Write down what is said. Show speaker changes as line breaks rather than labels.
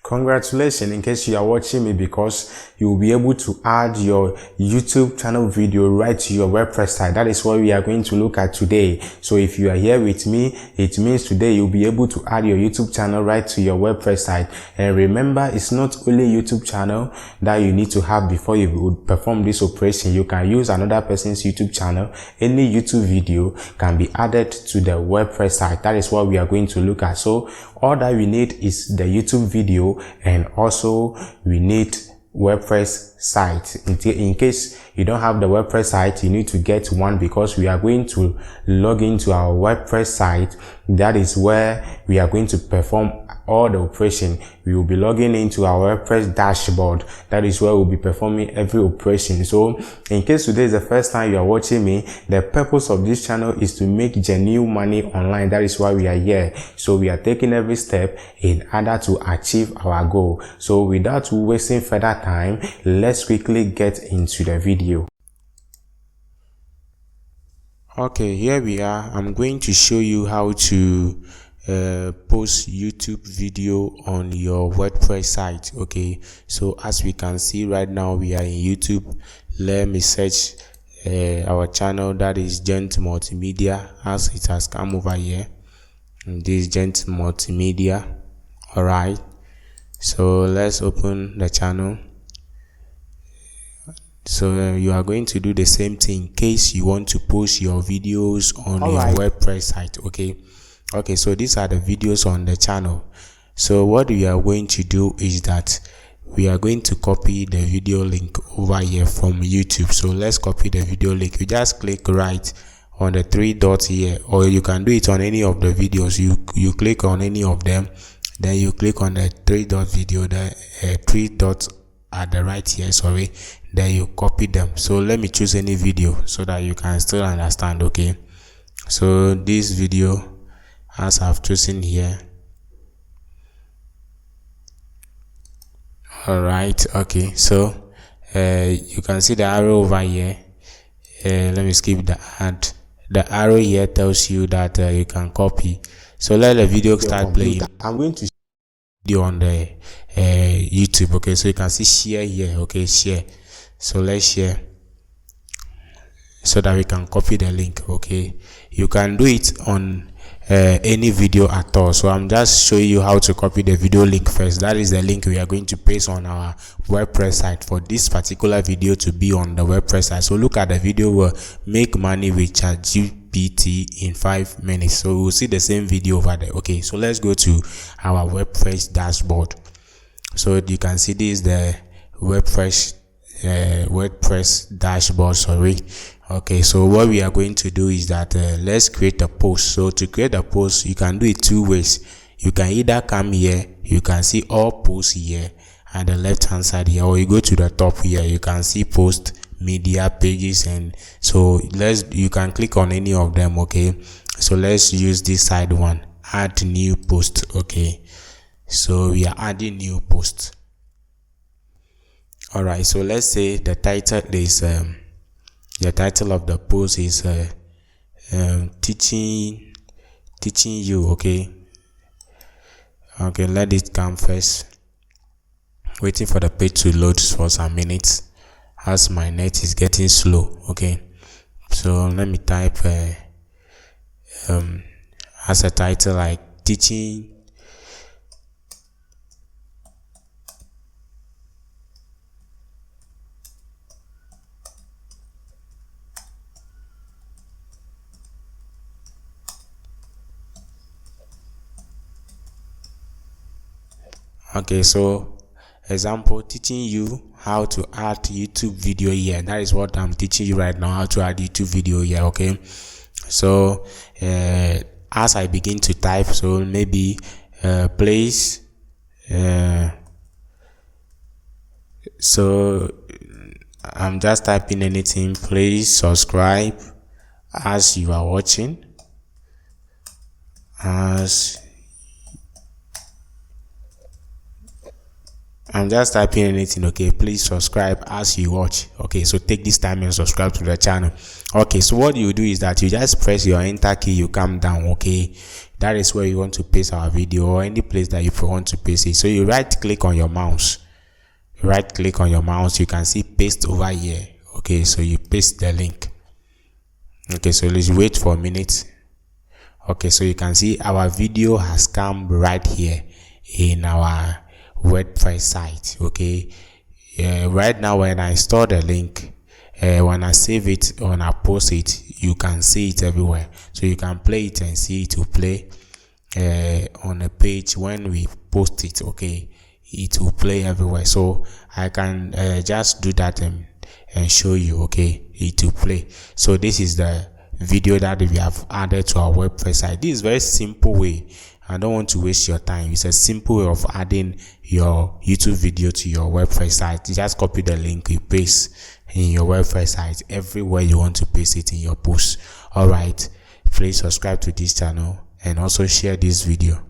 Congratulations in case you are watching me, because you will be able to add your YouTube channel video right to your WordPress site. That is what we are going to look at today. So if you are here with me, it means today you'll be able to add your YouTube channel right to your WordPress site. And remember, it's not only YouTube channel that you need to have before you would perform this operation. You can use another person's YouTube channel. Any YouTube video can be added to the WordPress site. That is what we are going to look at. So all that we need is the YouTube video, and also we need WordPress site. In case you don't have the WordPress site, you need to get one, because we are going to log into our WordPress site. That is where we are going to perform all the operation. We will be logging into our WordPress dashboard. That is where we'll be performing every operation. So in case today is the first time you are watching me, the purpose of this channel is to make genuine money online. That is why we are here. So we are taking every step in order to achieve our goal. So without wasting further time, let's quickly get into the video. Okay, here we are. I'm going to show you how to post YouTube video on your WordPress site. Okay, so as we can see right now, we are in YouTube. Let me search our channel, that is Gent Multimedia, as it has come over here. This Gent Multimedia. All right, so let's open the channel. So you are going to do the same thing in case you want to post your videos on your WordPress site. Okay, so these are the videos on the channel. So what we are going to do is that we are going to copy the video link over here from YouTube. So let's copy the video link. You just click right on the three dots here, or you can do it on any of the videos. You click on any of them, then you click on the three dot video, the three dots at the right here, sorry, then you copy them. So let me choose any video so that you can still understand. Okay, so this video, as I've chosen here. All right, okay, so you can see the arrow over here. Let me skip the ad. The arrow here tells you that you can copy. So let the video start playing. I'm going to video on the YouTube. Okay, so you can see share here. Okay, share. So let's share so that we can copy the link. Okay, you can do it on any video at all. So I'm just showing you how to copy the video link first. That is the link we are going to paste on our WordPress site for this particular video to be on the WordPress site. So look at the video where make money with ChatGPT in 5 minutes. So we'll see the same video over there. Okay, so let's go to our WordPress dashboard. So you can see this is the WordPress dashboard, sorry. Okay, so what we are going to do is that let's create a post. So to create a post, you can do it two ways. You can either come here, you can see all posts here at the left hand side here, or you go to the top here, you can see post, media, pages, and so you can click on any of them. Okay, so let's use this side one, add new post. Okay, so we are adding new post. All right, so let's say the title is the title of the post is teaching you. Okay, let it come first. Waiting for the page to load for some minutes as my net is getting slow. Okay, so let me type as a title like teaching Okay, so example, teaching you how to add YouTube video here. That is what I'm teaching you right now, how to add YouTube video here. Okay, so as I begin to type, so maybe please so I'm just typing anything. Please subscribe as you are watching, I'm just typing anything. Okay, please subscribe as you watch. Okay, so take this time and subscribe to the channel. Okay, so what you do is that you just press your enter key, you come down. Okay, that is where you want to paste our video, or any place that you want to paste it. So you right click on your mouse, you can see paste over here. Okay, so you paste the link. Okay, so let's wait for a minute. Okay, so you can see our video has come right here in our WordPress site. Okay, right now when I store the link, when I save it, when I post it, you can see it everywhere. So you can play it and see it will play on a page. When we post it, okay, it will play everywhere. So I can just do that and show you. Okay, it will play. So this is the video that we have added to our WordPress site. This is a very simple way. I don't want to waste your time. It's a simple way of adding your YouTube video to your WordPress site. You just copy the link, you paste in your WordPress site everywhere you want to paste it in your post. All right, please subscribe to this channel and also share this video.